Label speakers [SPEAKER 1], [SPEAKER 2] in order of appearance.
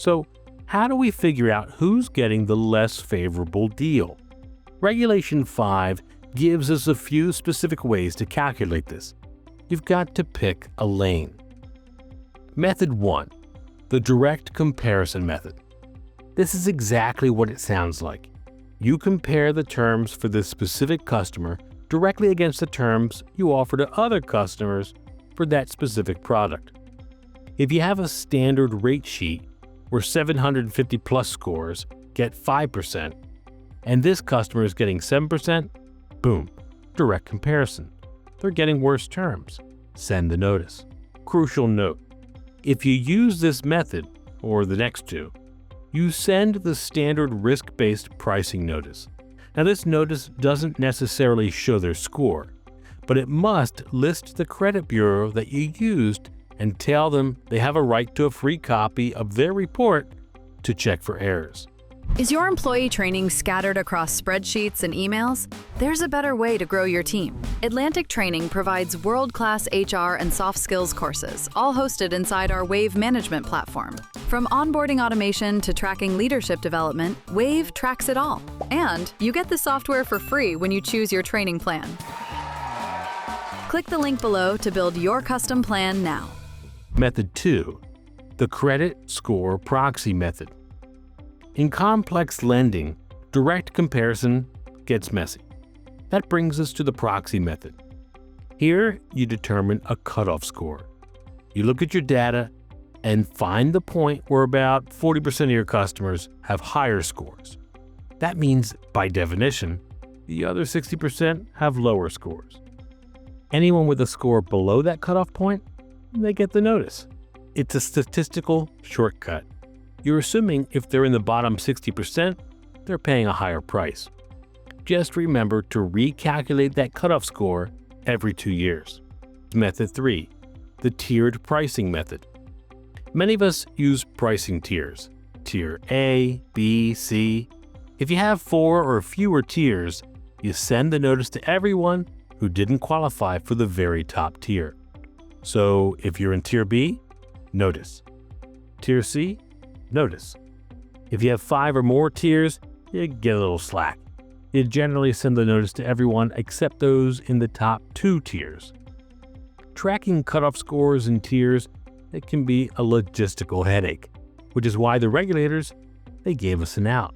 [SPEAKER 1] So how do we figure out who's getting the less favorable deal? Regulation 5 gives us a few specific ways to calculate this. You've got to pick a lane. Method 1. The direct comparison method. This is exactly what it sounds like. You compare the terms for this specific customer directly against the terms you offer to other customers for that specific product. If you have a standard rate sheet where 750 plus scores get 5%, and this customer is getting 7%, boom, direct comparison. They're getting worse terms. Send the notice. Crucial note: if you use this method, or the next two, you send the standard risk-based pricing notice. Now, this notice doesn't necessarily show their score, but it must list the credit bureau that you used and tell them they have a right to a free copy of their report to check for errors.
[SPEAKER 2] Is your employee training scattered across spreadsheets and emails? There's a better way to grow your team. Atlantic Training provides world-class HR and soft skills courses, all hosted inside our Wave management platform. From onboarding automation to tracking leadership development, Wave tracks it all. And you get the software for free when you choose your training plan. Click the link below to build your custom plan now.
[SPEAKER 1] Method 2. The Credit Score Proxy Method. In complex lending, direct comparison gets messy. That brings us to the proxy method. Here, you determine a cutoff score. You look at your data and find the point where about 40% of your customers have higher scores. That means, by definition, the other 60% have lower scores. Anyone with a score below that cutoff point, they get the notice. It's a statistical shortcut. You're assuming if they're in the bottom 60%, they're paying a higher price. Just remember to recalculate that cutoff score every 2 years. Method 3. The tiered pricing method. Many of us use pricing tiers. Tier A, B, C. If you have 4 or fewer tiers, you send the notice to everyone who didn't qualify for the very top tier. So if you're in Tier B, notice. Tier C, notice. If you have 5 or more tiers, you get a little slack. You generally send the notice to everyone except those in the top 2 tiers. Tracking cutoff scores and tiers, it can be a logistical headache, which is why the regulators, they gave us an out.